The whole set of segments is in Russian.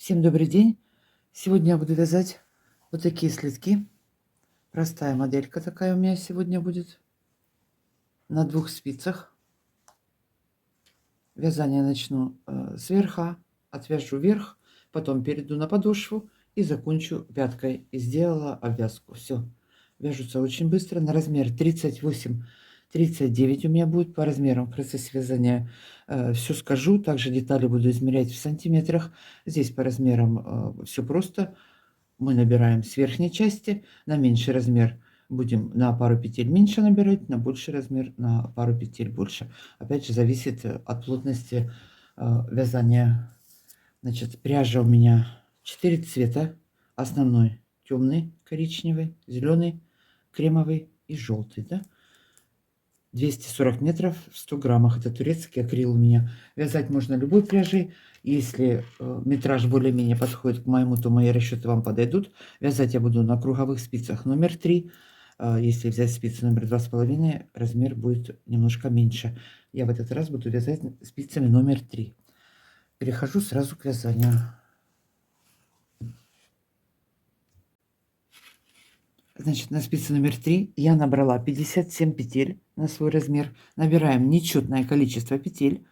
Всем добрый день! Сегодня я буду вязать вот такие слитки. Простая моделька такая у меня сегодня будет. На 2 спицах. Вязание начну с верха, отвяжу вверх, потом перейду на подошву и закончу пяткой. И сделала обвязку. Все. Вяжутся очень быстро. На размер 38-39 у меня будет по размерам в процессе вязания. Все скажу. Также детали буду измерять в сантиметрах. Здесь по размерам все просто. Мы набираем с верхней части, на меньший размер будем на пару петель меньше набирать, на больший размер на пару петель больше. Опять же, зависит от плотности вязания. Значит, пряжа у меня 4 цвета. Основной темный, коричневый, зеленый, кремовый и желтый. Да? 240 метров в 100 граммах. Это турецкий акрил у меня. Вязать можно любой пряжей. Если метраж более-менее подходит к моему, то мои расчеты вам подойдут. Вязать я буду на круговых спицах номер 3. Если взять спицы номер 2,5, размер будет немножко меньше. Я в этот раз буду вязать спицами номер 3. Перехожу сразу к вязанию. Значит, на спице номер 3 я набрала 57 петель на свой размер. Набираем нечетное количество петель.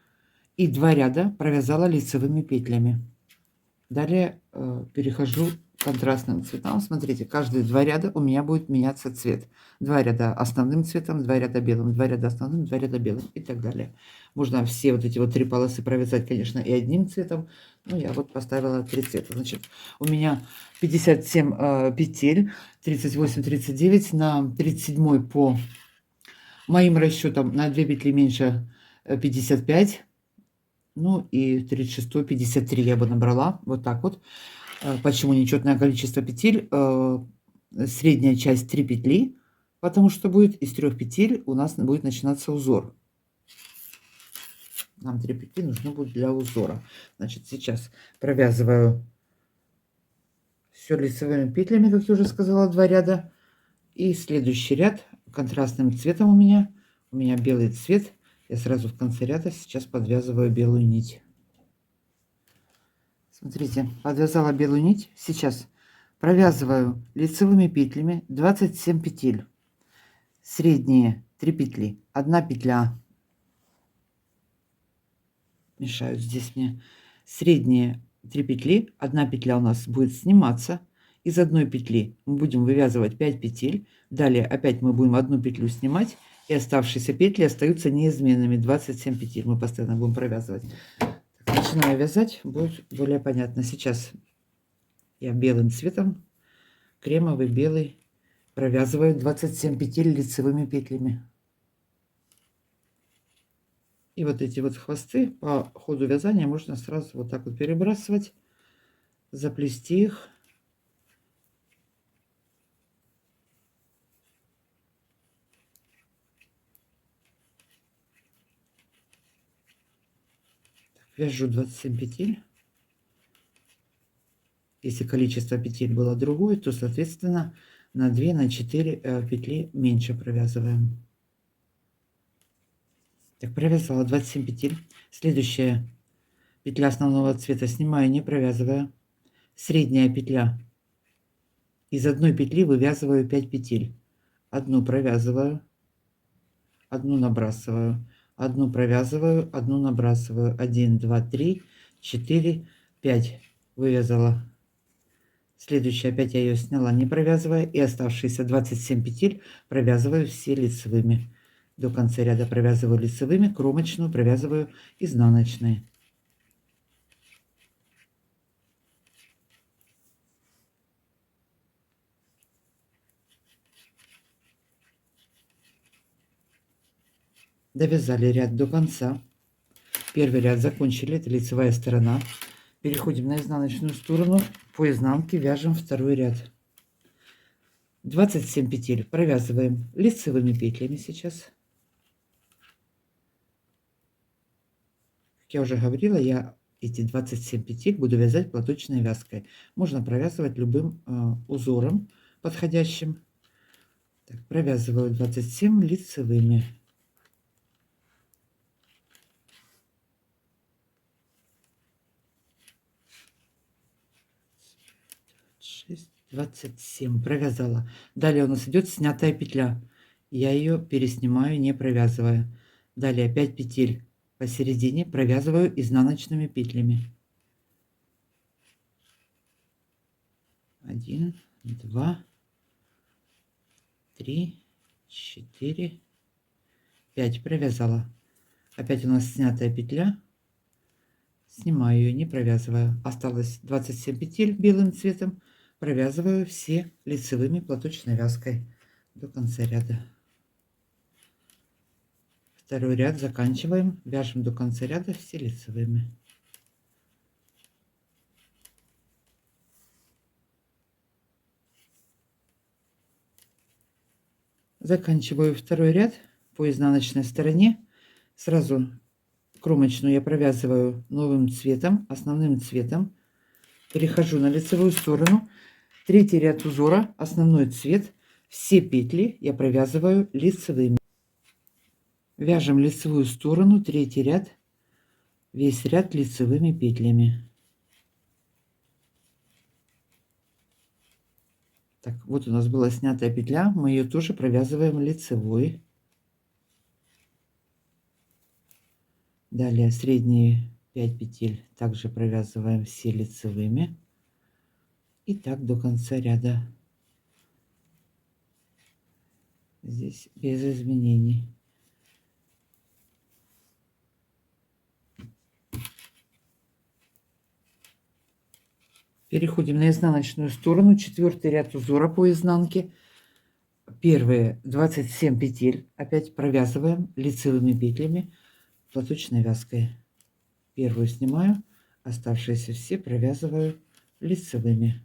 И 2 ряда провязала лицевыми петлями. Далее перехожу к контрастным цветам. Смотрите, каждые 2 ряда у меня будет меняться цвет. 2 ряда основным цветом, 2 ряда белым, 2 ряда основным, 2 ряда белым и так далее. Можно все вот эти вот 3 полосы провязать, конечно, и одним цветом. Но я вот поставила 3 цвета. Значит, у меня 57 петель, 38-39 на 37 по моим расчетам на 2 петли меньше 55. Ну и 36 53 я бы набрала. Вот так вот. Почему нечетное количество петель? Средняя часть 3 петли, потому что будет из 3 петель у нас будет начинаться узор. Нам 3 петли нужны будут для узора. Значит, сейчас провязываю все лицевыми петлями, как я уже сказала, 2 ряда. И следующий ряд контрастным цветом у меня белый цвет. Я сразу в конце ряда сейчас подвязываю белую нить. Смотрите, подвязала белую нить. Сейчас провязываю лицевыми петлями 27 петель. Средние 3 петли. 1 петля. Мешают здесь мне. Средние 3 петли. 1 петля у нас будет сниматься. Из одной петли мы будем вывязывать 5 петель. Далее опять мы будем 1 петлю снимать. И оставшиеся петли остаются неизменными. 27 петель мы постоянно будем провязывать. Начинаю вязать, будет более понятно. Сейчас я белым цветом, кремовый, белый, провязываю 27 петель лицевыми петлями. И вот эти вот хвосты по ходу вязания можно сразу вот так вот перебрасывать, заплести их. Вяжу 27 петель. Если количество петель было другое, то, соответственно, на 2, на 4 петли меньше провязываем. Так, провязала 27 петель. Следующая петля основного цвета снимаю, не провязывая. Средняя петля. Из одной петли вывязываю 5 петель. Одну провязываю, одну набрасываю, одну провязываю, одну набрасываю. 1, 2, 3, 4, 5 вывязала. Следующая опять я ее сняла, не провязывая, и оставшиеся 27 петель провязываю все лицевыми. До конца ряда провязываю лицевыми, кромочную провязываю изнаночной. Довязали ряд до конца. Первый ряд закончили, это лицевая сторона. Переходим на изнаночную сторону, по изнанке вяжем второй ряд. 27 петель провязываем лицевыми петлями сейчас. Как я уже говорила, я эти 27 петель буду вязать платочной вязкой. Можно провязывать любым узором подходящим. Так, провязываю 27 лицевыми. 27 провязала. Далее у нас идет снятая петля. Я ее переснимаю, не провязывая. Далее 5 петель посередине провязываю изнаночными петлями. 1, 2, 3, 4, 5 провязала. Опять у нас снятая петля. Снимаю ее, не провязываю. Осталось 27 петель белым цветом. Провязываю все лицевыми платочной вязкой до конца ряда. Второй ряд заканчиваем. Вяжем до конца ряда все лицевыми. Заканчиваю второй ряд по изнаночной стороне. Сразу кромочную я провязываю новым цветом, основным цветом. Перехожу на лицевую сторону. Третий ряд узора, основной цвет. Все петли я провязываю лицевыми. Вяжем лицевую сторону, третий ряд, весь ряд лицевыми петлями. Так, вот у нас была снятая петля, мы ее тоже провязываем лицевой. Далее средние 5 петель также провязываем все лицевыми. И так до конца ряда. Здесь без изменений. Переходим на изнаночную сторону, четвертый ряд узора по изнанке. Первые 27 петель опять провязываем лицевыми петлями платочной вязкой. Первую снимаю, оставшиеся все провязываю лицевыми.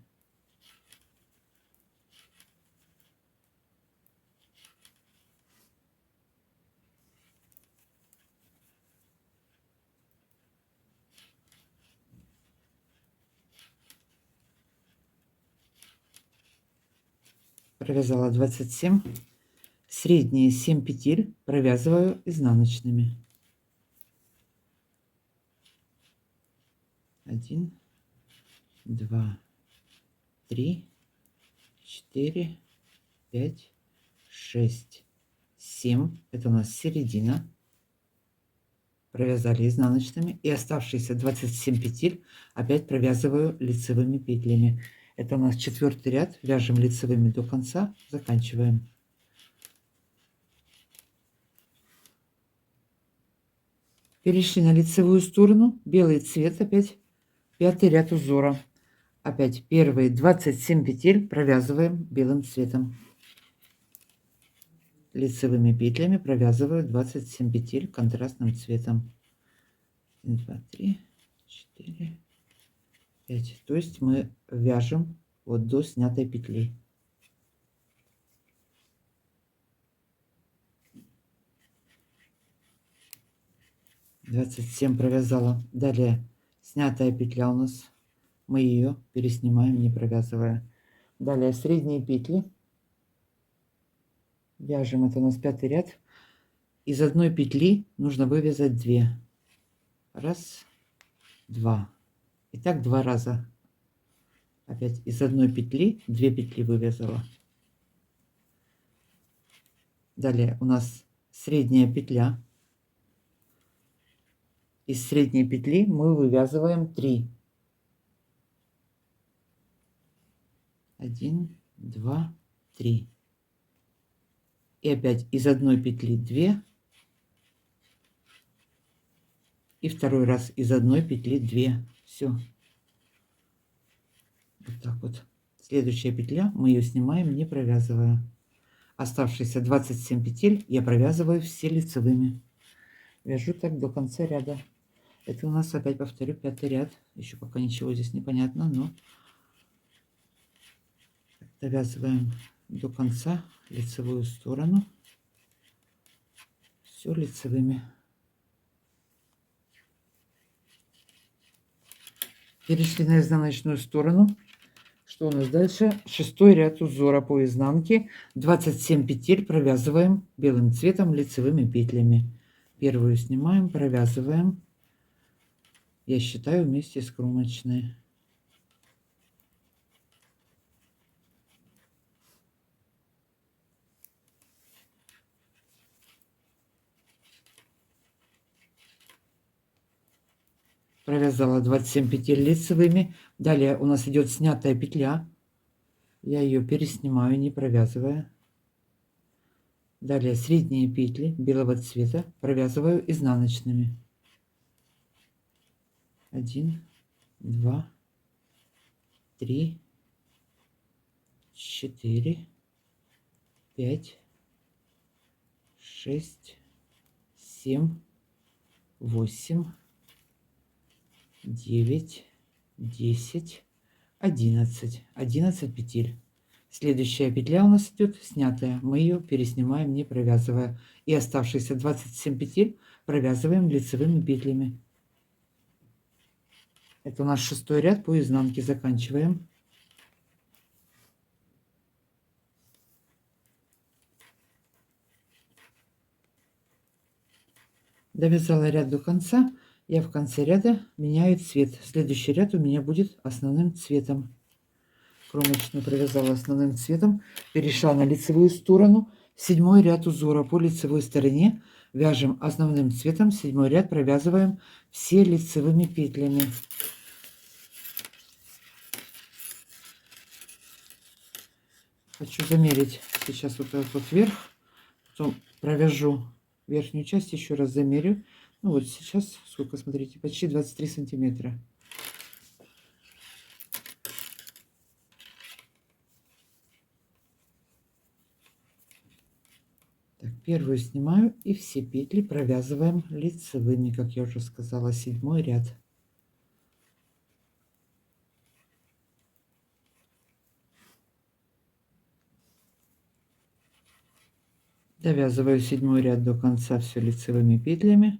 Провязала 27, средние 7 петель провязываю изнаночными. 1, 2, 3, 4, 5, 6, 7. Это у нас середина. Провязали изнаночными. И оставшиеся 27 петель опять провязываю лицевыми петлями. Это у нас четвертый ряд. Вяжем лицевыми до конца. Заканчиваем. Перешли на лицевую сторону. Белый цвет опять. Пятый ряд узора. Опять первые 27 петель провязываем белым цветом. Лицевыми петлями провязываю 27 петель контрастным цветом. 1, 2, 3, 4, 5. То есть мы вяжем вот до снятой петли. Двадцать 27 провязала. Далее снятая петля у нас. Мы ее переснимаем, не провязывая. Далее средние петли. Вяжем, это у нас пятый ряд. Из одной петли нужно вывязать 2. Раз, 2. И так 2 раза. Опять из одной петли 2 петли вывязала. Далее у нас средняя петля. Из средней петли мы вывязываем 3. 1, 2, 3. И опять из одной петли 2. И второй раз из одной петли 2. Все. Вот так вот. Следующая петля, мы ее снимаем, не провязывая. Оставшиеся 27 петель я провязываю все лицевыми. Вяжу так до конца ряда. Это у нас, опять повторю, пятый ряд. Еще пока ничего здесь не понятно, но довязываем до конца лицевую сторону. Все лицевыми. Перешли на изнаночную сторону. Что у нас дальше? Шестой ряд узора по изнанке. 27 петель провязываем белым цветом лицевыми петлями. Первую снимаем, провязываем. Я считаю вместе с кромочной. Провязала 27 петель лицевыми. Далее у нас идет снятая петля. Я ее переснимаю, не провязывая. Далее средние петли белого цвета провязываю изнаночными. 1, 2, 3, 4, 5, 6, 7, 8, 9, 10, 11. 11 петель. Следующая петля у нас идет снятая. Мы ее переснимаем, не провязывая. И оставшиеся 27 петель провязываем лицевыми петлями. Это у нас 6-й ряд по изнанке. Заканчиваем. Довязала ряд до конца. Я в конце ряда меняю цвет. Следующий ряд у меня будет основным цветом. Кромочную провязала основным цветом. Перешла на лицевую сторону. 7-й ряд узора по лицевой стороне. Вяжем основным цветом. 7-й ряд провязываем все лицевыми петлями. Хочу замерить сейчас вот этот вот вверх. Потом провяжу верхнюю часть, еще раз замерю. Ну вот сейчас, сколько, смотрите, почти 23 сантиметра. Так, первую снимаю и все петли провязываем лицевыми, как я уже сказала, 7-й ряд. Довязываю 7-й ряд до конца все лицевыми петлями.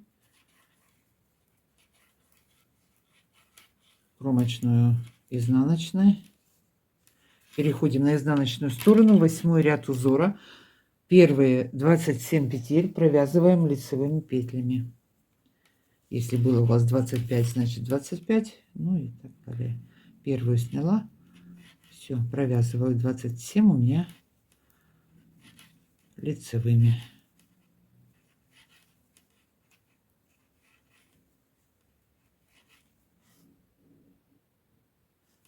Кромочную изнаночной. Переходим на изнаночную сторону. 8-й ряд узора. Первые 27 петель провязываем лицевыми петлями. Если было у вас 25, значит 25. Ну и так далее. Первую сняла. Все, провязываю 27 у меня лицевыми.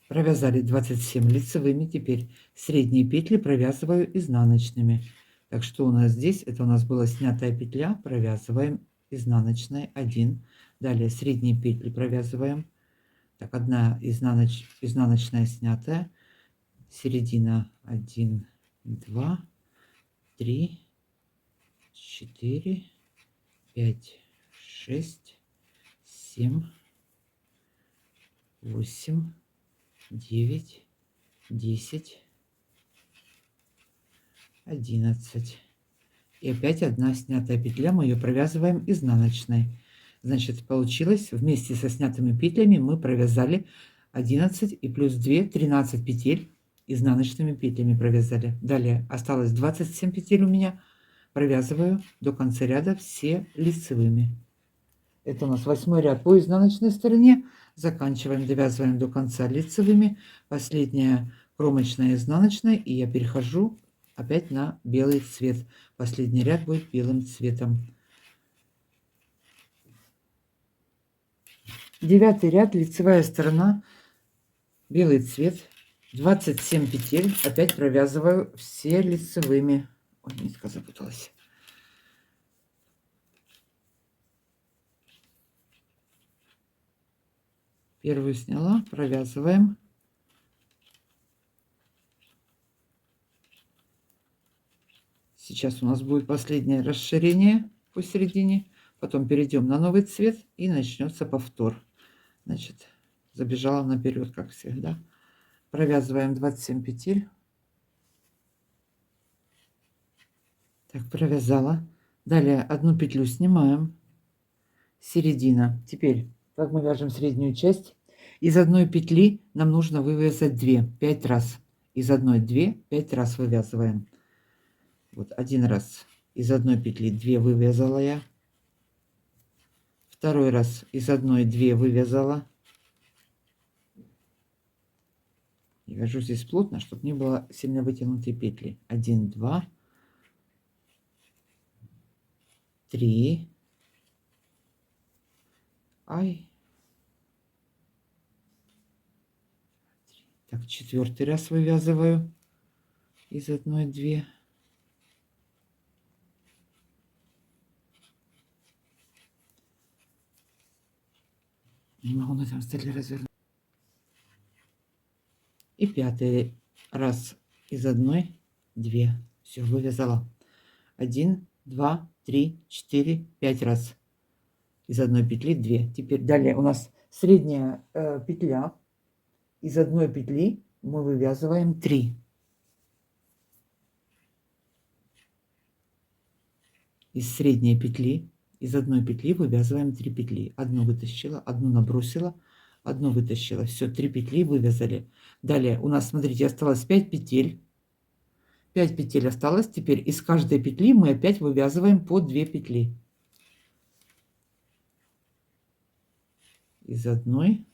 Провязали 27 лицевыми. Теперь средние петли провязываю изнаночными. Так что у нас здесь, это у нас была снятая петля, провязываем изнаночной 1. Далее средние петли провязываем. Так, одна изнаночная снятая. Середина 1, 2, 3, 4, 5, 6, 7, 8, 9, 10, 11. И опять одна снятая петля, мы ее провязываем изнаночной. Значит, получилось, вместе со снятыми петлями мы провязали 11 и плюс 2, 13 петель изнаночными петлями провязали. Далее осталось 27 петель у меня. Провязываю до конца ряда все лицевыми. Это у нас 8-й ряд по изнаночной стороне. Заканчиваем, довязываем до конца лицевыми. Последняя кромочная изнаночная. И я перехожу опять на белый цвет. Последний ряд будет белым цветом. 9-й ряд, лицевая сторона, белый цвет. 27 петель. Опять провязываю все лицевыми. Ой, нитка запуталась. Первую сняла, провязываем. Сейчас у нас будет последнее расширение посередине. Потом перейдем на новый цвет и начнется повтор. Значит, забежала наперед, как всегда. Провязываем 27 петель. Так, провязала. Далее одну петлю снимаем. Середина. Теперь, как мы вяжем среднюю часть, из одной петли нам нужно вывязать 2, 5 раз. Из одной 2, 5 раз вывязываем. Вот один раз из одной петли 2 вывязала я. Второй раз из одной 2 вывязала. И вяжу здесь плотно, чтобы не было сильно вытянутые петли. 1, 2, 3. Ай. Так, 4-й раз вывязываю из 1, 2. Не могу на этом столе развернуть. И 5-й раз из 1, 2. Все, вывязала. 1, 2, 3, 4, 5 раз. Из 1 петли 2. Теперь далее у нас средняя петля. Из 1 петли мы вывязываем 3. Из средней петли, из 1 петли вывязываем 3 петли. Одну вытащила, одну набросила, одну вытащила. Все, 3 петли вывязали. Далее у нас, смотрите, осталось 5 петель. 5 петель осталось. Теперь из каждой петли мы опять вывязываем по 2 петли. Из 1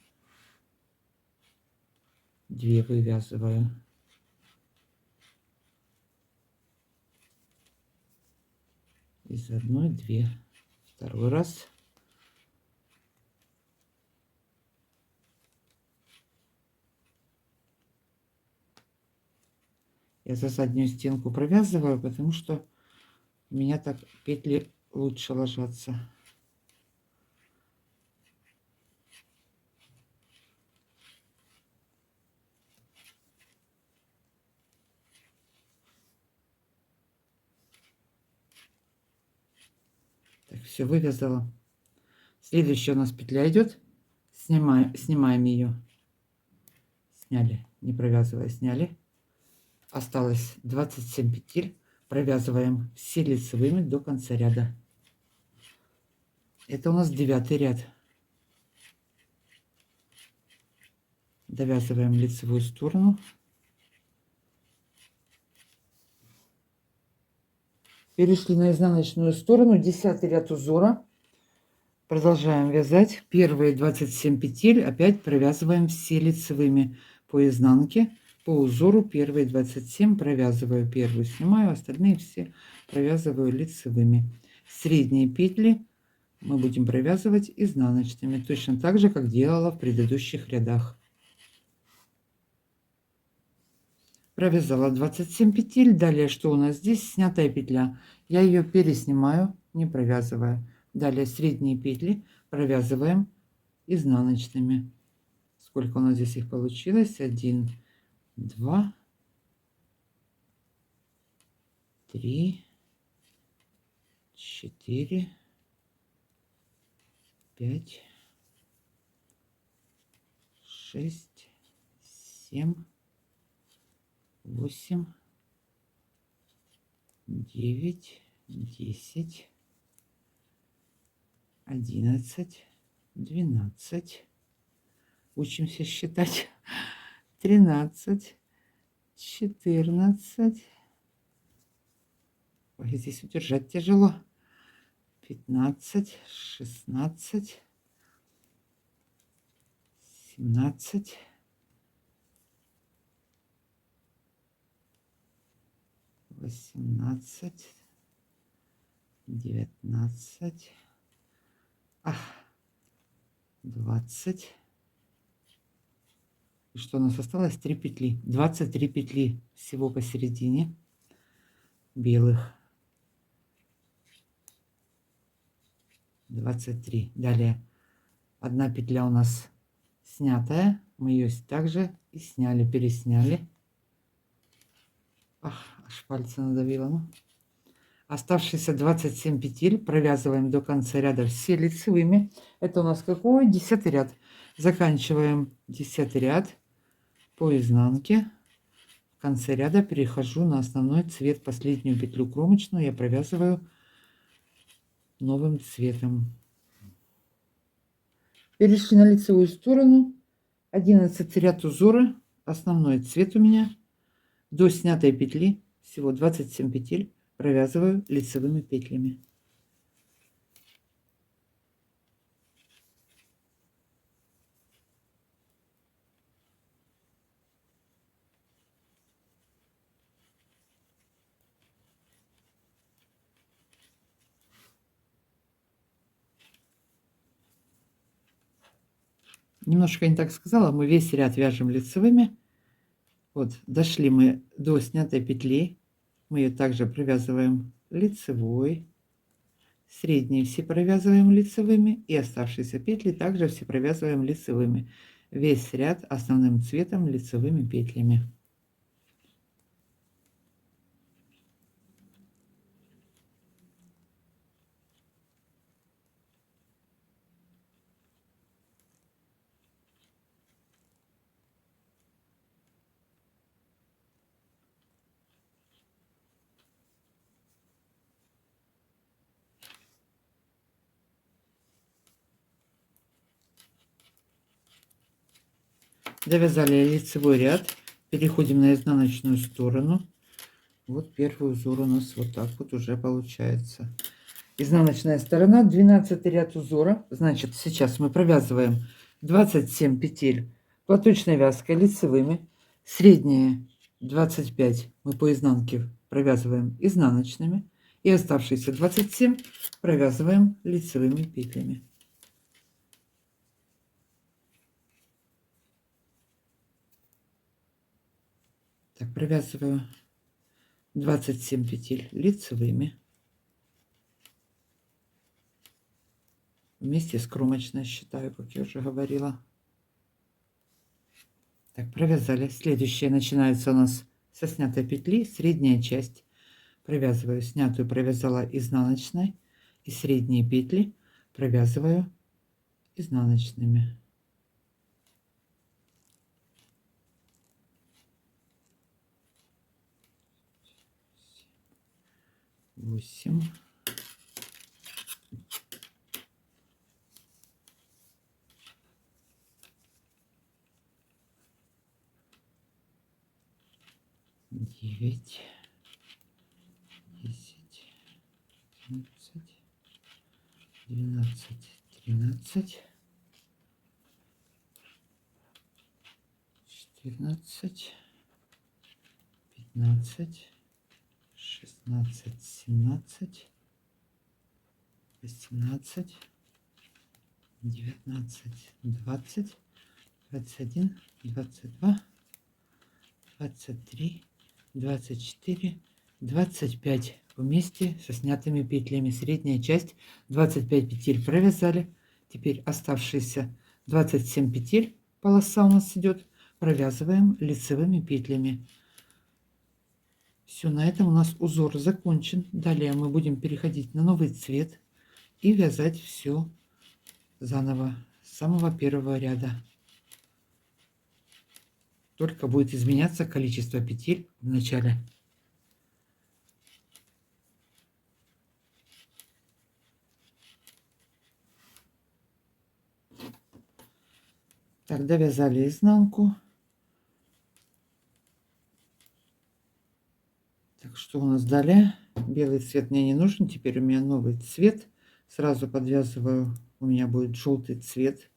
2 вывязываю. Из 1 2. Второй раз. Я за заднюю стенку провязываю, потому что у меня так петли лучше ложатся. Так, все вывязала. Следующая у нас петля идет. Снимаем ее. Сняли, не провязывая, сняли. Осталось 27 петель. Провязываем все лицевыми до конца ряда. Это у нас 9-й ряд. Довязываем лицевую сторону. Перешли на изнаночную сторону. 10-й ряд узора. Продолжаем вязать. Первые 27 петель опять провязываем все лицевыми по изнанке. По узору первые 27 провязываю, первую снимаю, остальные все провязываю лицевыми. Средние петли мы будем провязывать изнаночными, точно так же, как делала в предыдущих рядах. Провязала 27 петель. Далее что у нас здесь? Снятая петля. Я ее переснимаю, не провязывая. Далее средние петли провязываем изнаночными. Сколько у нас здесь их получилось? 1, 2, 3, 4, 5, 6, 7, 8, 9, 10, 11, 12. Учимся считать. 13, 14. Ой, здесь удержать тяжело. 15, 16, 17, 18, 19, 20. И что у нас осталось? 3 петли. 23 петли всего посередине белых. 23. Далее 1 петля у нас снятая. Мы ее также и сняли, пересняли. Аж пальцы надавила. Ну. Оставшиеся 27 петель провязываем до конца ряда все лицевыми. Это у нас какой? 10-й ряд. Заканчиваем 10-й ряд по изнанке. В конце ряда перехожу на основной цвет. Последнюю петлю кромочную я провязываю новым цветом. Перешли на лицевую сторону. 11 ряд узора. Основной цвет у меня. До снятой петли всего 27 петель провязываю лицевыми петлями. Немножко не так сказала, мы весь ряд вяжем лицевыми. Вот, дошли мы до снятой петли. Мы ее также провязываем лицевой. Средние все провязываем лицевыми. И оставшиеся петли также все провязываем лицевыми. Весь ряд основным цветом лицевыми петлями. Довязали лицевой ряд. Переходим на изнаночную сторону. Вот первый узор у нас вот так вот уже получается. Изнаночная сторона, 12 ряд узора. Значит, сейчас мы провязываем 27 петель платочной вязкой лицевыми. Средние 25 мы по изнанке провязываем изнаночными. И оставшиеся 27 провязываем лицевыми петлями. Так, провязываю 27 петель лицевыми. Вместе с кромочной считаю, как я уже говорила. Так, провязали. Следующее начинается у нас со снятой петли, средняя часть. Провязываю снятую, провязала изнаночной. И средние петли провязываю изнаночными. 8. 9, 10, 11, 12, 13, 14, 15, 16, 17, 18, 19, 20, 21, 22, 23, 24, 25 вместе со снятыми петлями. Средняя часть 25 петель провязали. Теперь оставшиеся 27 петель, полоса у нас идет, провязываем лицевыми петлями. Все, на этом у нас узор закончен. Далее мы будем переходить на новый цвет и вязать все заново с самого первого ряда. Только будет изменяться количество петель в начале. Так, довязали изнанку. Так, что у нас далее? Белый цвет мне не нужен. Теперь у меня новый цвет. Сразу подвязываю. У меня будет желтый цвет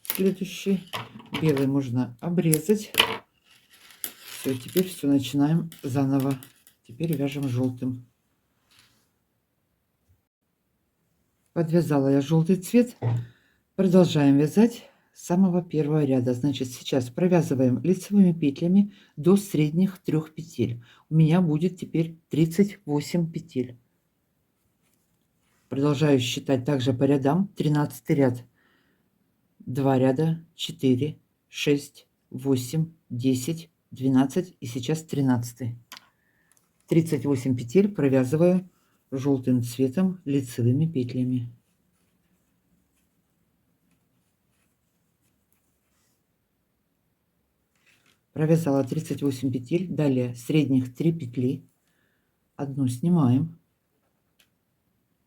следующий. Белый можно обрезать. Все, теперь все начинаем заново. Теперь вяжем желтым. Подвязала я желтый цвет. Продолжаем вязать с самого первого ряда. Значит, сейчас провязываем лицевыми петлями до средних 3 петель. У меня будет теперь 38 петель. Продолжаю считать также по рядам. 13 ряд. 2 ряда, 4, 6, 8, 10, 12 и сейчас 13. 38 петель провязываю желтым цветом лицевыми петлями. Провязала 38 петель. Далее средних 3 петли. Одну снимаем.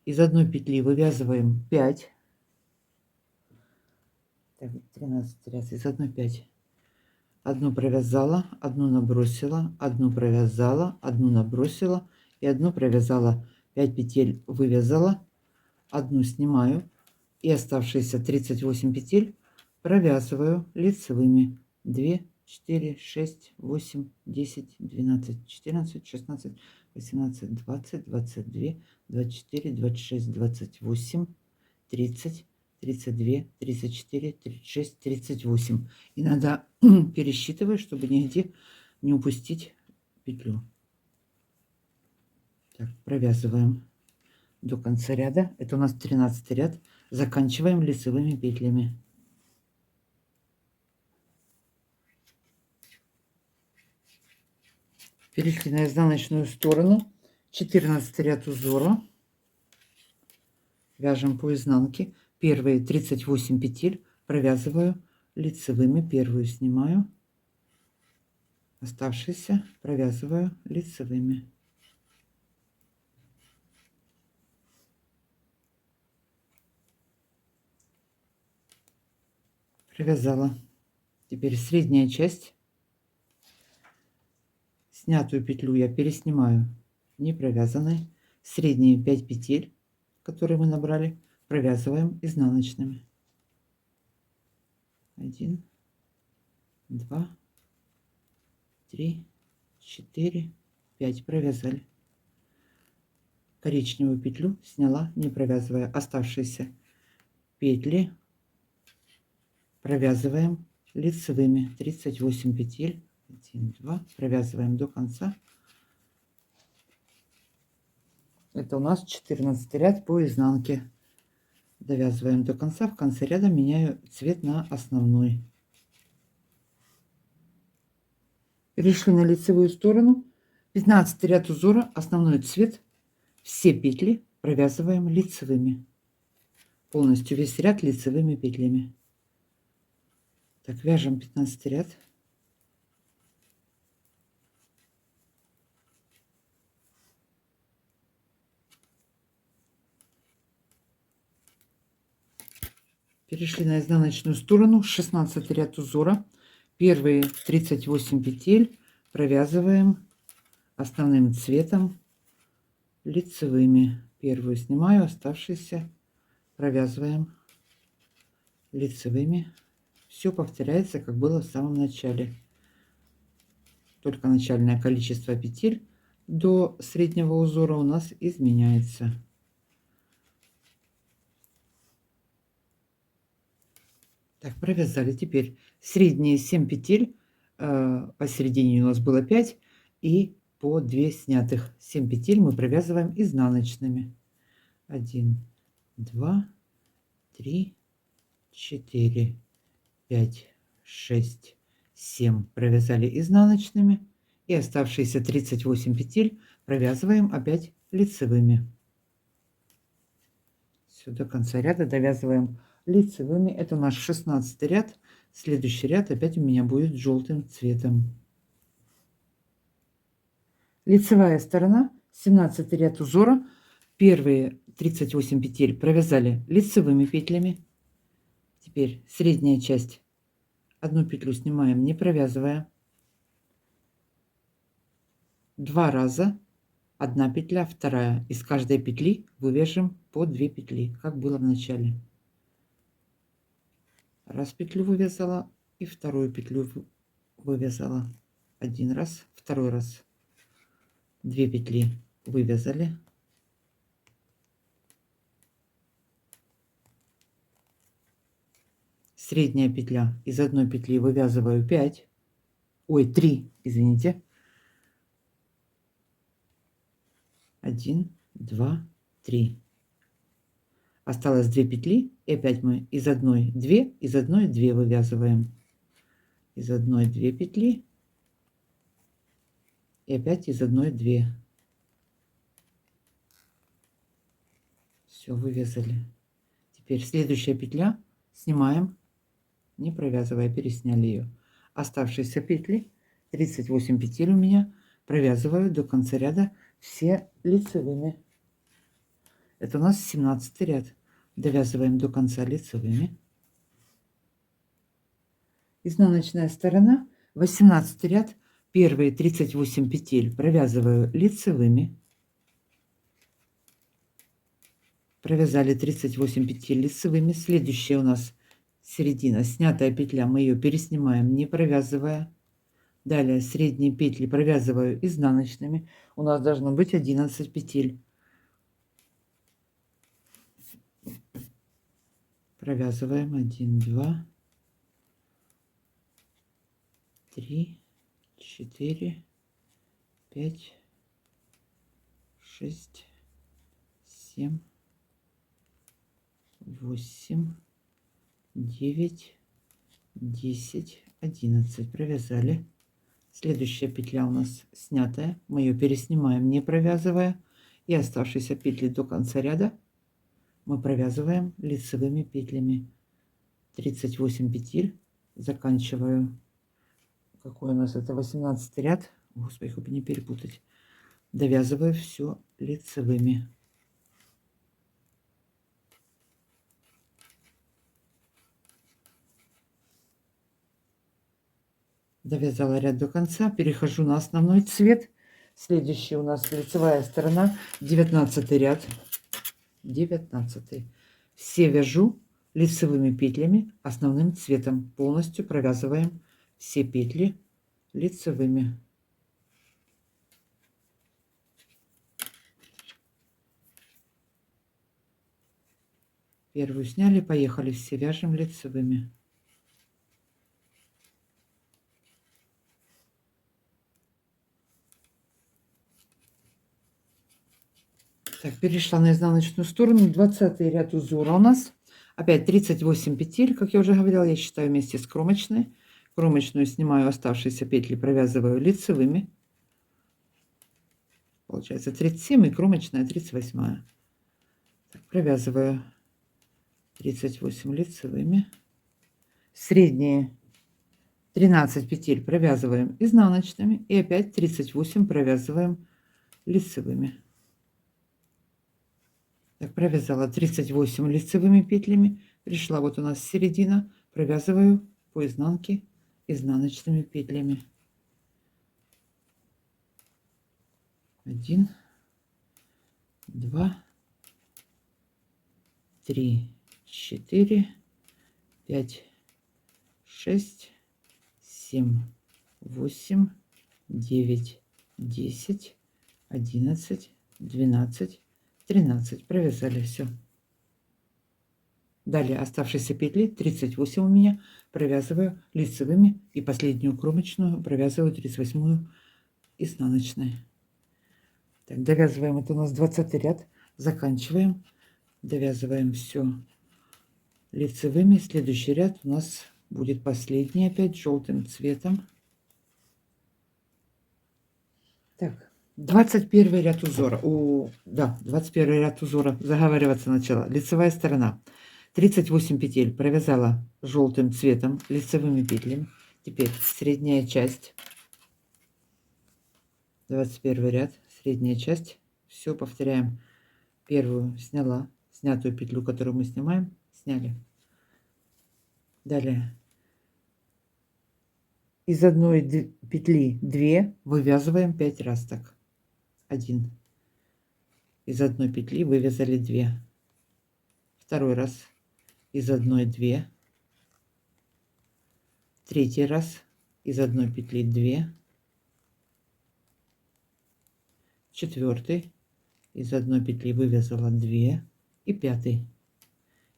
Из одной петли вывязываем 5. Так, 13 ряд. Из одной 5. Одну провязала, одну набросила, одну провязала, одну набросила и одну провязала. 5 петель вывязала, одну снимаю и оставшиеся 38 петель провязываю лицевыми. 2, 4, 6, 8, 10, 12, 14, 16, 18, 20, 22, 24, 26, 28, 30, 32, 34, 36, 38. И надо пересчитывать, чтобы нигде не упустить петлю. Так, провязываем до конца ряда. Это у нас 13 ряд. Заканчиваем лицевыми петлями. Перешли на изнаночную сторону. 14 ряд узора. Вяжем по изнанке. Первые 38 петель провязываю лицевыми. Первую снимаю. Оставшиеся провязываю лицевыми. Провязала. Теперь средняя часть. Снятую петлю я переснимаю не провязанной. Средние 5 петель, которые мы набрали, провязываем изнаночными. 1, 2, 3, 4, 5. Провязали. Коричневую петлю сняла, не провязывая. Оставшиеся петли провязываем лицевыми. 38 петель. 1, 2. Провязываем до конца. Это у нас 14 ряд по изнанке. Довязываем до конца. В конце ряда меняю цвет на основной. Перешли на лицевую сторону. 15 ряд узора. Основной цвет. Все петли провязываем лицевыми. Полностью весь ряд лицевыми петлями. Так, вяжем 15 ряд. Перешли на изнаночную сторону. 16 ряд узора. Первые 38 петель провязываем основным цветом лицевыми. Первую снимаю, оставшиеся провязываем лицевыми. Все повторяется, как было в самом начале. Только начальное количество петель до среднего узора у нас изменяется. Так, провязали. Теперь средние 7 петель, посередине у нас было 5, и по 2 снятых. 7 петель мы провязываем изнаночными. 1, 2, 3, 4, 5, 6, 7 провязали изнаночными, и оставшиеся 38 петель провязываем опять лицевыми. Все, до конца ряда довязываем лицевыми. Это наш 16 ряд. Следующий ряд опять у меня будет желтым цветом. Лицевая сторона, 17 ряд узора. Первые 38 петель провязали лицевыми петлями. Теперь средняя часть. Одну петлю снимаем, не провязывая. 2 раза. Одна петля, вторая. Из каждой петли вывяжем по 2 петли, как было в начале. Раз петлю вывязала и вторую петлю вывязала. Один раз, второй раз. 2 петли вывязали. Средняя петля. Из одной петли вывязываю 5. Ой, 3, извините. 1, 2, 3. Осталось 2 петли, и опять мы из одной 2, из одной 2 вывязываем. Из одной 2 петли, и опять из одной 2. Все, вывязали. Теперь следующая петля снимаем, не провязывая, пересняли ее. Оставшиеся петли, 38 петель у меня, провязываю до конца ряда все лицевыми. Это у нас 17 ряд. Довязываем до конца лицевыми. Изнаночная сторона, 18 ряд. Первые 38 петель провязываю лицевыми. Провязали 38 петель лицевыми. Следующая у нас середина, снятая петля, мы ее переснимаем, не провязывая. Далее средние петли провязываю изнаночными. У нас должно быть 11 петель. Провязываем 1, 2, 3, 4, 5, 6, 7, 8, 9, 10, 11. Провязали. Следующая петля у нас снятая. Мы ее переснимаем, не провязывая. И оставшиеся петли до конца ряда мы провязываем лицевыми петлями. 38 петель. Заканчиваю. Какой у нас это? 18 ряд. Господи, хоть бы не перепутать. Довязываю все лицевыми. Довязала ряд до конца. Перехожу на основной цвет. Следующий у нас лицевая сторона. 19 ряд. 19. Все вяжу лицевыми петлями основным цветом. Полностью провязываем все петли лицевыми. Первую сняли, поехали, все вяжем лицевыми. Так, перешла на изнаночную сторону. 20 ряд узора у нас. Опять 38 петель, как я уже говорила, я считаю вместе с кромочной. Кромочную снимаю, оставшиеся петли провязываю лицевыми. Получается 37 и кромочная 38. Так, провязываю 38 лицевыми. Средние 13 петель провязываем изнаночными. И опять 38 провязываем лицевыми. Так, провязала 38 лицевыми петлями. Пришла вот у нас середина. Провязываю по изнанке изнаночными петлями. 1, 2, 3, 4, 5, 6, 7, 8, 9, 10, 11, 12, 13. Провязали все. Далее оставшиеся петли 38 у меня провязываю лицевыми и последнюю кромочную провязываю 38 изнаночной. Так, довязываем, это у нас 20 ряд, заканчиваем, довязываем все лицевыми. Следующий ряд у нас будет последний, опять желтым цветом. Так, 21 ряд узора. 21 ряд узора. Заговариваться начала. Лицевая сторона. 38 петель провязала желтым цветом лицевыми петлями. Теперь средняя часть. 21 ряд, средняя часть. Все повторяем. Первую сняла, снятую петлю, которую мы снимаем, сняли. Далее из одной петли 2 вывязываем 5 раз так. 1. Из одной петли вывязали 2. Второй раз из одной 2. Третий раз из одной петли 2. Четвертый из одной петли вывязала 2. И пятый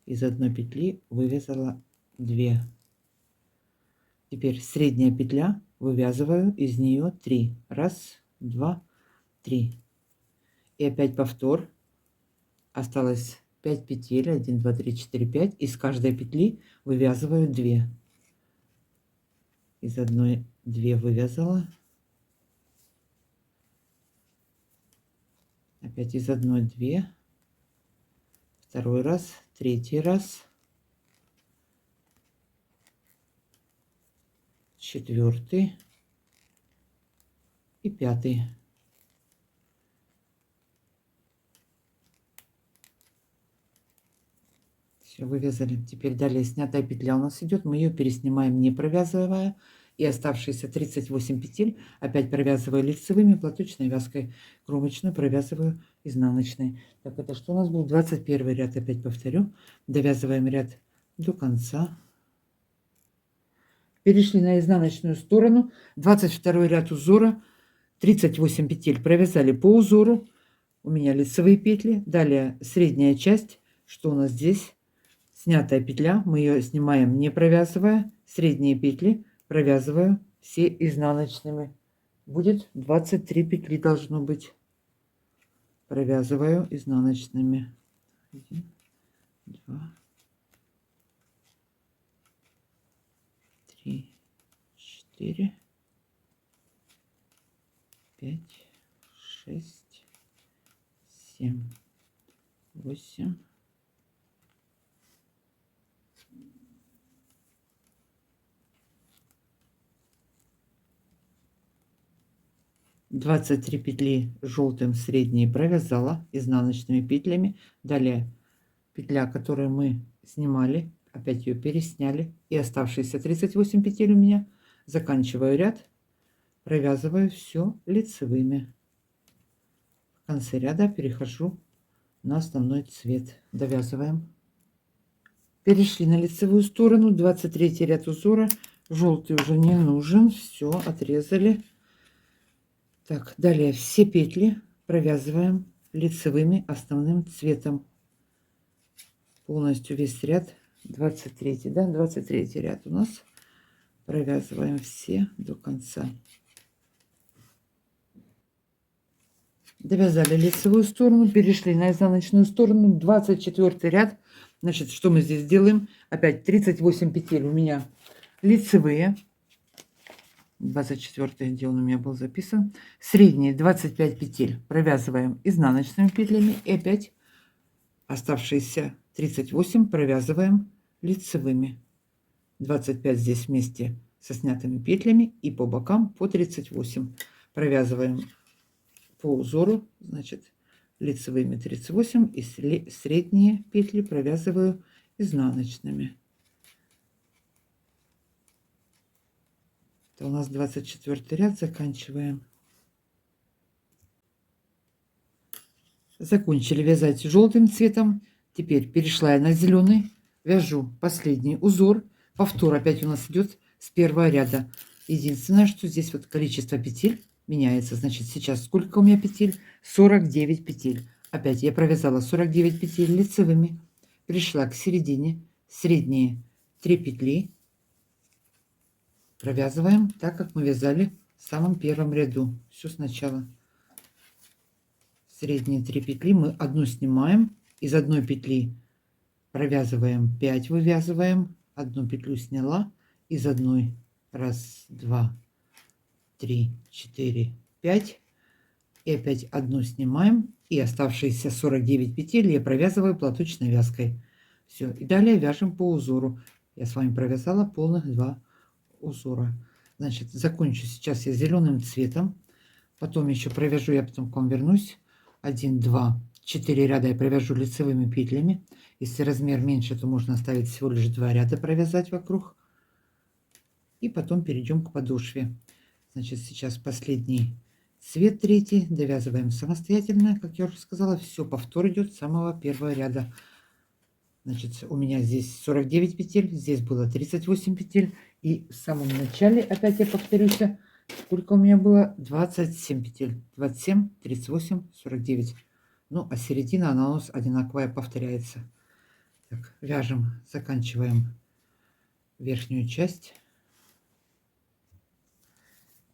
из одной петли вывязала 2. Теперь средняя петля, вывязываю из нее 3. Раз, 2, 3. И опять повтор. Осталось 5 петель. 1, 2, 3, 4, 5. Из каждой петли вывязываю 2. Из одной 2 вывязала. Опять из одной 2. Второй раз, третий раз. Четвертый и пятый. Все, вывязали. Теперь далее снятая петля у нас идет. Мы ее переснимаем, не провязывая. И оставшиеся 38 петель опять провязываю лицевыми, платочной вязкой. Кромочную провязываю изнаночной. Так, это что у нас был? 21 ряд, опять повторю. Довязываем ряд до конца. Перешли на изнаночную сторону. 22 ряд узора. 38 петель провязали по узору. У меня лицевые петли. Далее средняя часть. Что у нас здесь? Снятая петля. Мы ее снимаем, не провязывая. Средние петли провязываю все изнаночными будет 23 петли должно быть. Провязываю изнаночными. 1, 2, 3, 4, 5, 6, 7, 8, 23 петли желтым средние провязала изнаночными петлями. Далее петля, которую мы снимали, опять ее пересняли, и оставшиеся 38 петель у меня. Заканчиваю ряд, провязываю все лицевыми. В конце ряда перехожу на основной цвет. Довязываем. Перешли на лицевую сторону. 23 ряд узора. Желтый уже не нужен. Все, отрезали. Так, далее все петли провязываем лицевыми основным цветом. Полностью весь ряд. 23, да, 23 ряд у нас. Провязываем все до конца. Довязали лицевую сторону, перешли на изнаночную сторону. 24 ряд. Значит, что мы здесь делаем? Опять 38 петель у меня лицевые. 24, где он у меня был записан. Средние 25 петель провязываем изнаночными петлями. И опять оставшиеся 38 провязываем лицевыми. 25 здесь вместе со снятыми петлями. И по бокам по 38 провязываем по узору. Значит, лицевыми 38 и средние петли провязываю изнаночными. Это у нас 24 ряд. Заканчиваем. Закончили вязать желтым цветом. Теперь перешла я на зеленый. Вяжу последний узор. Повтор опять у нас идет с первого ряда. Единственное, что здесь вот количество петель меняется. Значит, сейчас сколько у меня петель? 49 петель. Опять я провязала 49 петель лицевыми. Пришла к середине. Средние 3 петли. Провязываем так, как мы вязали в самом первом ряду. Все сначала. Средние 3 петли мы одну снимаем. Из одной петли провязываем 5, вывязываем. Одну петлю сняла. Из одной. Раз, два, 3, 4, 5. И опять одну снимаем. И оставшиеся 49 петель я провязываю платочной вязкой. Все. И далее вяжем по узору. Я с вами провязала полных 2 узора. Значит, закончу сейчас я зеленым цветом. Потом еще провяжу, я потом к вам вернусь. 1, 2, 4 ряда я провяжу лицевыми петлями. Если размер меньше, то можно оставить всего лишь 2 ряда провязать вокруг. И потом перейдем к подошве. Значит, сейчас последний цвет третий. Довязываем самостоятельно, как я уже сказала. Все, повтор идет с самого первого ряда. Значит, у меня здесь 49 петель, здесь было 38 петель. И в самом начале, опять я повторюсь, сколько у меня было? 27 петель. 27, 38, 49. Ну, а середина, она у нас одинаковая, повторяется. Так, вяжем, заканчиваем верхнюю часть.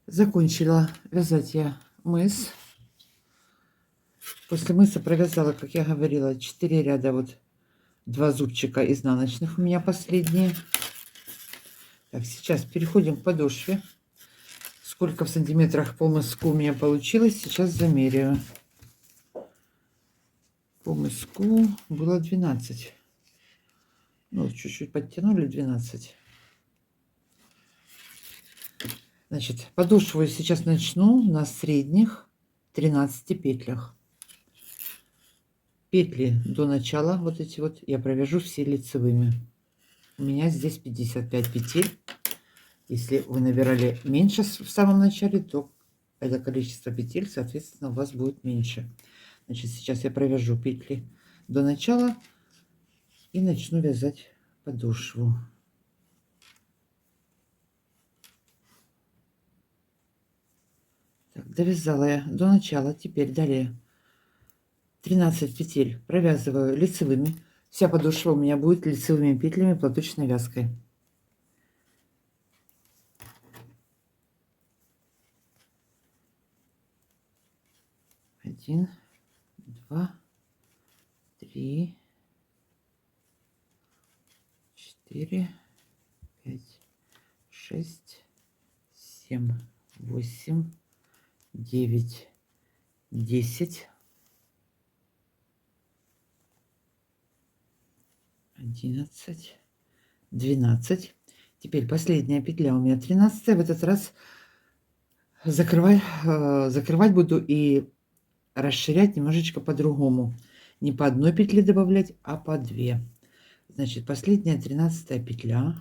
Закончила вязать я мыс. После мыса провязала, как я говорила, 4 ряда, вот 2 зубчика изнаночных у меня последние. Так, сейчас переходим к подошве. Сколько в сантиметрах по мыску у меня получилось, сейчас замеряю. По мыску было 12. Ну, чуть-чуть подтянули 12. Значит, подошву я сейчас начну на средних 13 петлях. Петли до начала, вот эти вот, я провяжу все лицевыми. У меня здесь 55 петель. Если вы набирали меньше в самом начале, то это количество петель, соответственно, у вас будет меньше. Значит, сейчас я провяжу петли до начала и начну вязать подошву. Так, довязала я до начала. Теперь далее 13 петель провязываю лицевыми. Вся подошва у меня будет лицевыми петлями платочной вязкой. 1, 2, 3, 4, 5, 6, 7, 8, 9, 10, 11, 12. Теперь последняя петля у меня 13. В этот раз закрывать буду и расширять немножечко по-другому. Не по одной петле добавлять, а по 2. Значит, последняя 13 петля.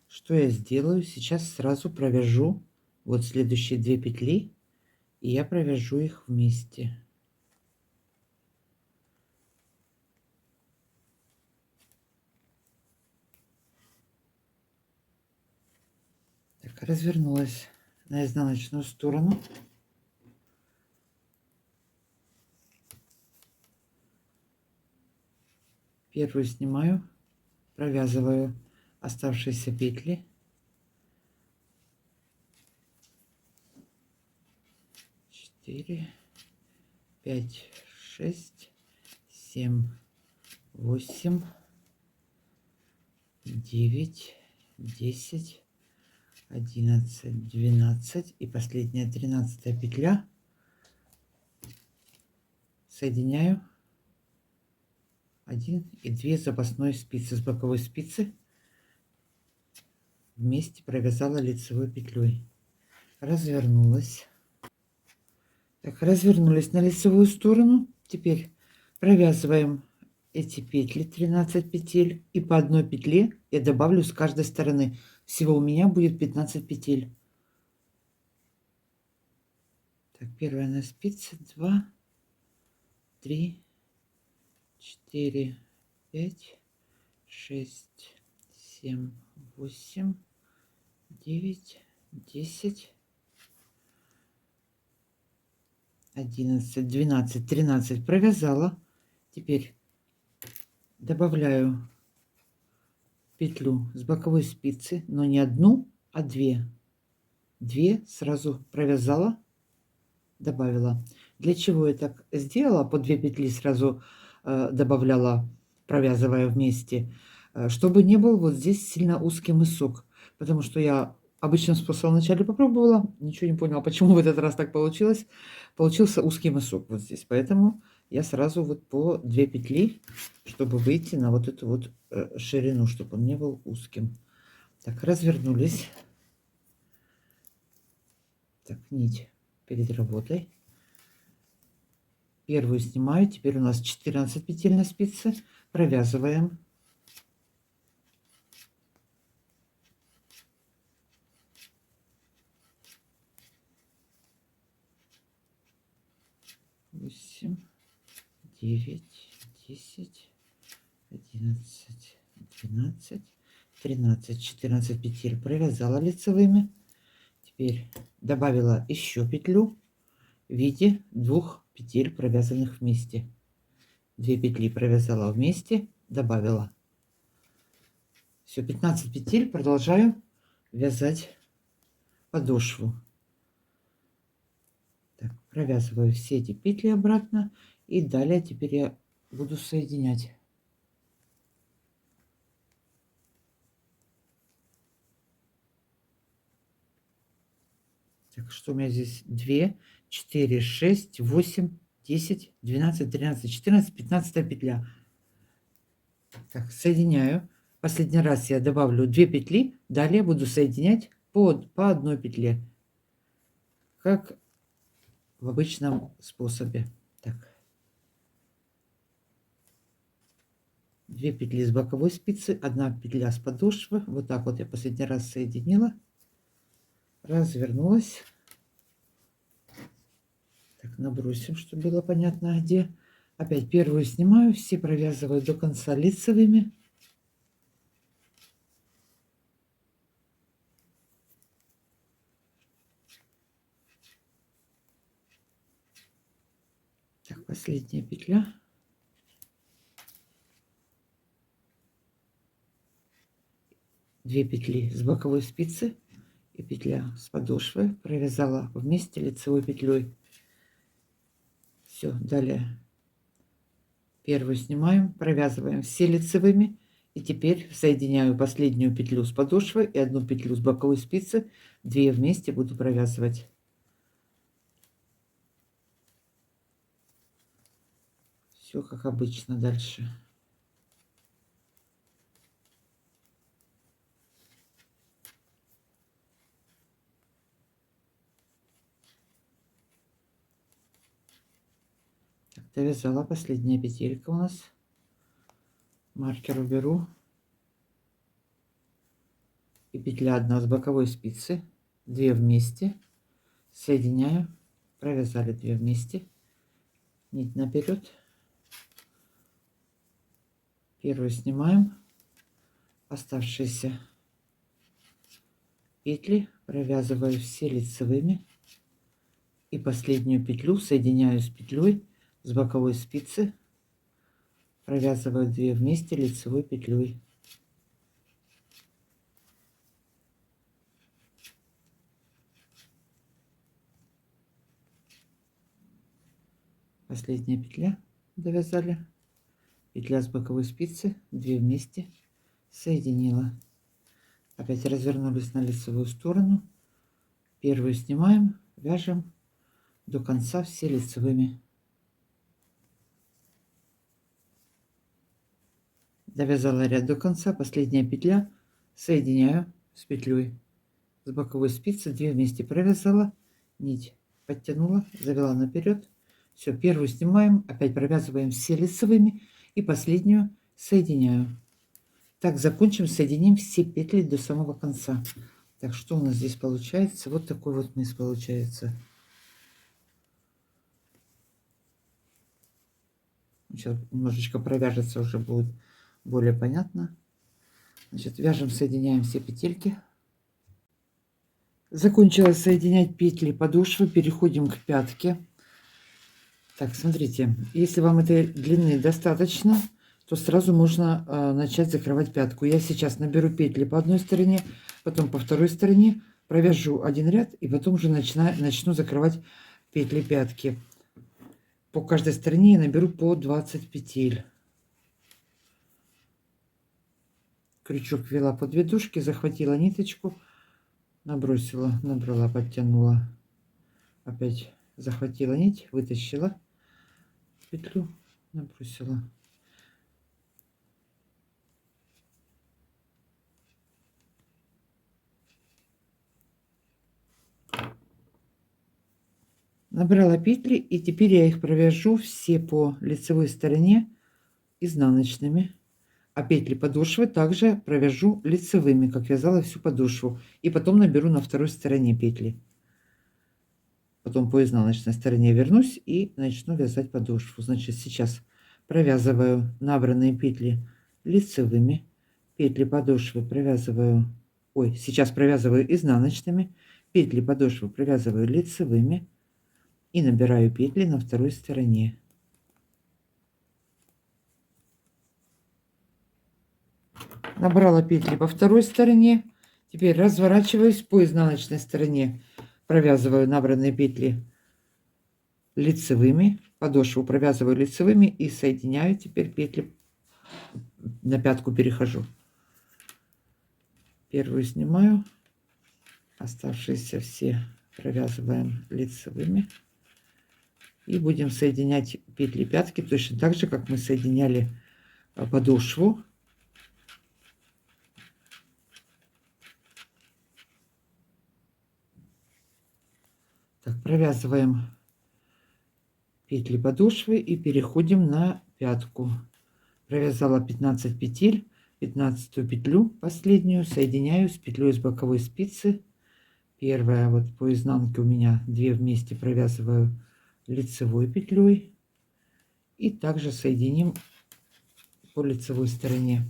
Что я сделаю? Сейчас сразу провяжу вот следующие 2 петли. И я провяжу их вместе. Так, развернулась на изнаночную сторону. Первую снимаю, провязываю оставшиеся петли. 4, 5, 6, 7, 8, 9, 10, 11, 12 и последняя 13 петля. Соединяю 1 и 2 запасные спицы с боковой спицы. Вместе провязала лицевой петлей. Развернулась. Так, развернулись на лицевую сторону. Теперь провязываем эти петли, 13 петель, и по одной петле я добавлю с каждой стороны. Всего у меня будет 15 петель. Так, первая на спице, 2, 3, 4, 5, 6, 7, 8, 9, 10, 11, 12, 13 провязала. Теперь добавляю петлю с боковой спицы, но не одну, а 2. 2 сразу провязала, добавила. Для чего я так сделала? По 2 петли сразу добавляла, провязывая вместе, чтобы не был вот здесь сильно узкий мысок. Потому что я обычным способом вначале попробовала, ничего не поняла, почему в этот раз так получилось. Получился узкий мысок вот здесь. Поэтому я сразу вот по 2 петли, чтобы выйти на вот эту вот ширину, чтобы он не был узким. Так, развернулись. Так, нить перед работой. Первую снимаю. Теперь у нас 14 петель на спице. Провязываем. Восемь, 9, 10, 11, 12, 13, 14 петель провязала лицевыми. Теперь добавила еще петлю в виде 2 петель, провязанных вместе. 2 петли провязала вместе, добавила. Все, 15 петель. Продолжаю вязать подошву. Так, провязываю все эти петли обратно. И далее теперь я буду соединять. Так, что у меня здесь? 2, 4, 6, 8, 10, 12, 13, 14, 15 петля. Так, соединяю. Последний раз я добавлю 2 петли. Далее буду соединять по одной петле. Как в обычном способе. Так. 2 петли с боковой спицы, 1 петля с подошвы. Вот так вот я последний раз соединила. Развернулась. Так, набросим, чтобы было понятно где. Опять первую снимаю, все провязываю до конца лицевыми. Так, последняя петля. Две петли с боковой спицы и петля с подошвы. Провязала вместе лицевой петлей. Все, далее первую снимаем, провязываем все лицевыми. И теперь соединяю последнюю петлю с подошвой и одну петлю с боковой спицы. 2 вместе буду провязывать. Все как обычно дальше. Так, довязала последняя петелька у нас. Маркер уберу. И петля одна с боковой спицы. 2 вместе. Соединяю. Провязали 2 вместе. Нить наперед. Первую снимаем. Оставшиеся петли провязываю все лицевыми. И последнюю петлю соединяю с петлей с боковой спицы. Провязываю 2 вместе лицевой петлей. Последняя петля довязали. Петля с боковой спицы, 2 вместе соединила. Опять развернулись на лицевую сторону. Первую снимаем, вяжем до конца все лицевыми. Довязала ряд до конца. Последняя петля соединяю с петлей с боковой спицы, 2 вместе провязала, нить подтянула, завела наперед. Все, первую снимаем, опять провязываем все лицевыми и последнюю соединяю. Так закончим, соединим все петли до самого конца. Так, что у нас здесь получается? Вот такой вот низ получается. Сейчас немножечко провяжется, уже будет более понятно. Значит, вяжем, соединяем все петельки. Закончила соединять петли подошвы, переходим к пятке. Так, смотрите, если вам этой длины достаточно, то сразу можно начать закрывать пятку. Я сейчас наберу петли по одной стороне, потом по второй стороне, провяжу один ряд и потом уже начну закрывать петли пятки. По каждой стороне я наберу по 20 петель. Крючок ввела под ведушки, захватила ниточку, набросила, набрала, подтянула, опять захватила нить, вытащила петлю, набросила. Набрала петли, и теперь я их провяжу все по лицевой стороне изнаночными. А петли подошвы также провяжу лицевыми, как вязала всю подошву. И потом наберу на второй стороне петли. Потом по изнаночной стороне вернусь и начну вязать подошву. Значит, сейчас провязываю набранные петли лицевыми. Петли подошвы провязываю... Ой, сейчас провязываю изнаночными. Петли подошвы провязываю лицевыми. И набираю петли на второй стороне. Набрала петли по второй стороне. Теперь разворачиваюсь по изнаночной стороне. Провязываю набранные петли лицевыми. Подошву провязываю лицевыми и соединяю теперь петли. На пятку перехожу. Первую снимаю. Оставшиеся все провязываем лицевыми. И будем соединять петли пятки точно так же, как мы соединяли подошву. Так, провязываем петли подошвы и переходим на пятку. Провязала 15 петель, 15 петлю последнюю соединяю с петлей с боковой спицы. Первая вот по изнанке у меня 2 вместе провязываю лицевой петлей и также соединим по лицевой стороне.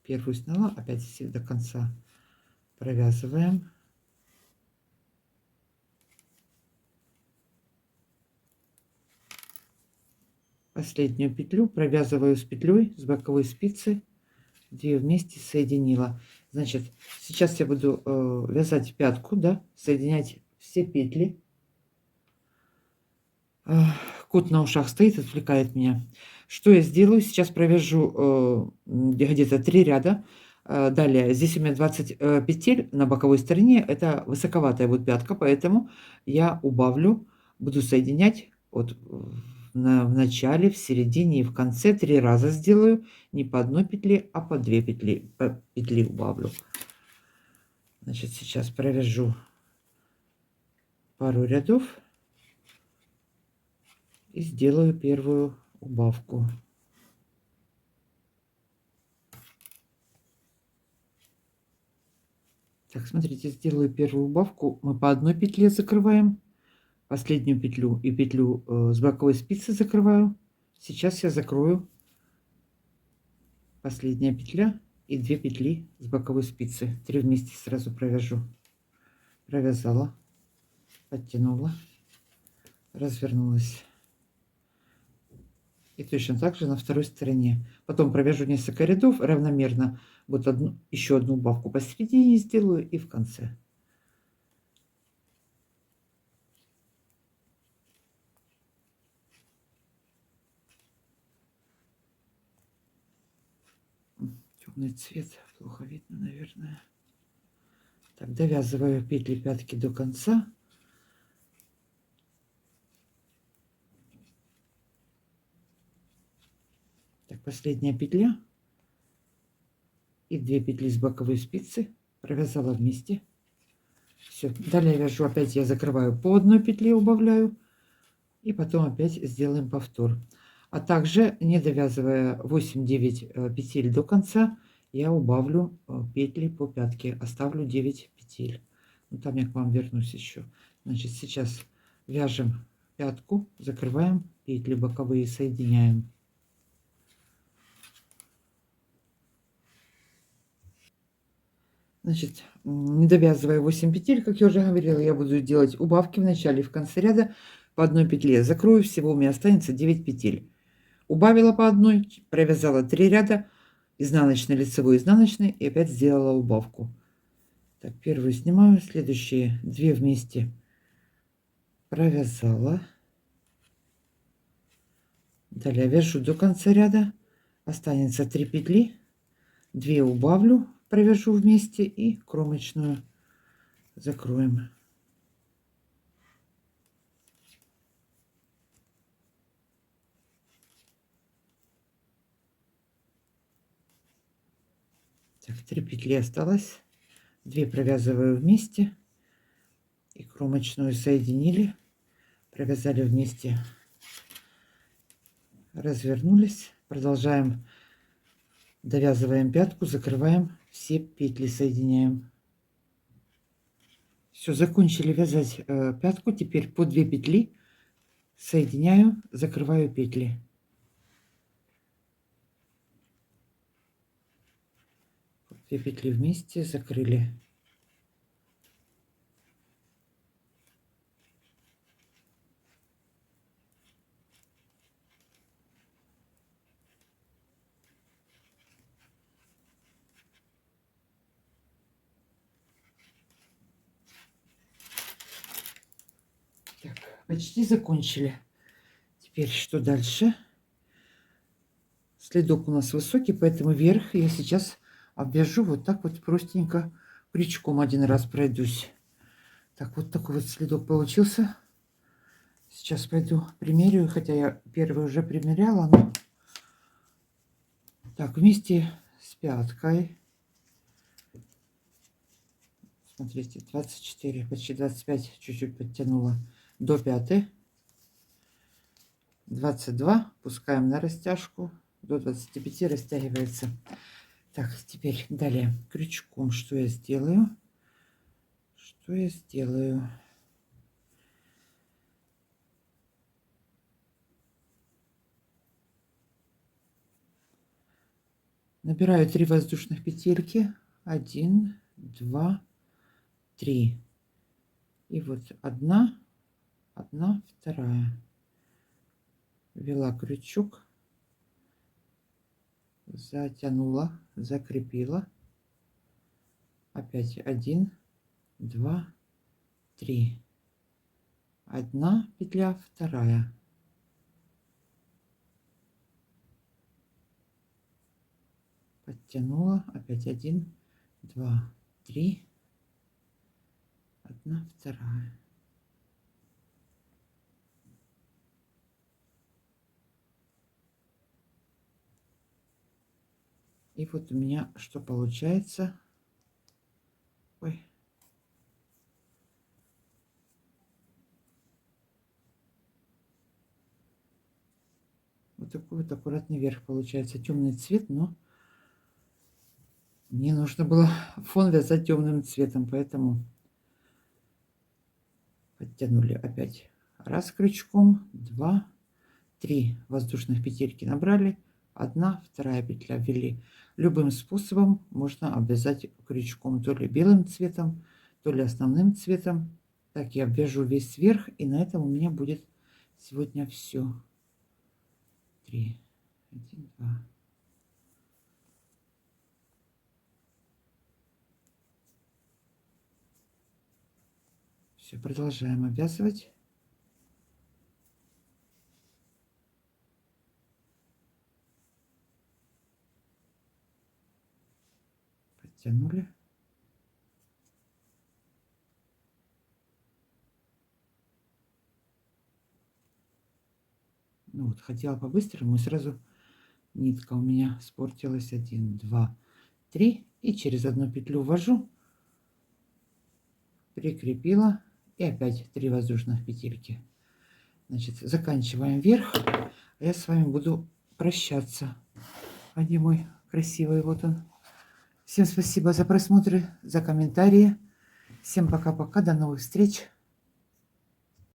Первую сняла, опять все до конца провязываем. Последнюю петлю провязываю с петлей с боковой спицы 2 вместе соединила. Значит, сейчас я буду вязать пятку, да, соединять все петли. Кот на ушах стоит, отвлекает меня. Что я сделаю? Сейчас провяжу где-то 3 ряда. Далее, здесь у меня 20 петель на боковой стороне. Это высоковатая вот пятка, поэтому я убавлю, буду соединять вот в начале, в середине и в конце 3 раза сделаю. Не по одной петле, а по 2 петли, по петли убавлю. Значит, сейчас провяжу пару рядов и сделаю первую убавку. Так, смотрите, сделаю первую убавку. Мы по одной петле закрываем, последнюю петлю и петлю с боковой спицы закрываю. Сейчас я закрою последняя петля и 2 петли с боковой спицы. 3 вместе сразу провяжу. Провязала, подтянула, развернулась. И точно так же на второй стороне. Потом провяжу несколько рядов равномерно. Вот еще одну убавку посередине сделаю и в конце. Темный цвет, плохо видно, наверное. Так, довязываю петли пятки до конца. Так, последняя петля и 2 петли с боковой спицы провязала вместе. Все, далее вяжу, опять я закрываю по одной петле, убавляю, и потом опять сделаем повтор. А также, не довязывая 8-9 петель до конца, я убавлю петли по пятке, оставлю 9 петель. Ну, там я к вам вернусь еще. Значит, сейчас вяжем пятку, закрываем петли боковые, соединяем. Значит, не довязывая 8 петель, как я уже говорила, я буду делать убавки в начале и в конце ряда по одной петле. Закрою, всего у меня останется 9 петель. Убавила по одной, провязала 3 ряда, изнаночный, лицевой, изнаночный, и опять сделала убавку. Так, первую снимаю, следующие 2 вместе провязала. Далее вяжу до конца ряда, останется 3 петли, 2 убавлю, провяжу вместе и кромочную закроем. Так, 3 петли осталось, 2 провязываю вместе и кромочную соединили, провязали вместе, развернулись, продолжаем, довязываем пятку, закрываем, все петли соединяем. Все, закончили вязать пятку, теперь по 2 петли соединяю, закрываю петли. Две петли вместе закрыли. Так, почти закончили. Теперь что дальше? Следок у нас высокий, поэтому вверх я сейчас обвяжу вот так вот простенько, крючком один раз пройдусь. Так, вот такой вот следок получился. Сейчас пойду примерю, хотя я первый уже примеряла, но... Так, вместе с пяткой. Смотрите, 24, почти 25, чуть-чуть подтянула до пятой. 22, пускаем на растяжку, до 25 растягивается. Так, теперь далее крючком что я сделаю? Что я сделаю? Набираю 3 воздушных петельки. 1, 2, 3. И вот одна, вторая. Ввела крючок, затянула, закрепила. Опять 1, 2, 3. Одна петля, вторая. Подтянула, опять 1, 2, 3. Одна, вторая. И вот у меня что получается. Ой. Вот такой вот аккуратный верх получается. Темный цвет, но мне нужно было фон вязать темным цветом, поэтому подтянули опять. Раз крючком, 2, 3 воздушных петельки набрали, 1, вторая петля ввели. Любым способом можно обвязать крючком, то ли белым цветом, то ли основным цветом. Так я обвяжу весь верх, и на этом у меня будет сегодня все. 3, 1, 2. Все, продолжаем обвязывать. Подтянули. Ну вот, хотела по-быстрому, и сразу нитка у меня испортилась. 1, 2, 3. И через одну петлю ввожу, прикрепила, и опять 3 воздушных петельки. Значит, заканчиваем верх. А я с вами буду прощаться. Один мой красивый, вот он. Всем спасибо за просмотры, за комментарии. Всем пока-пока, до новых встреч.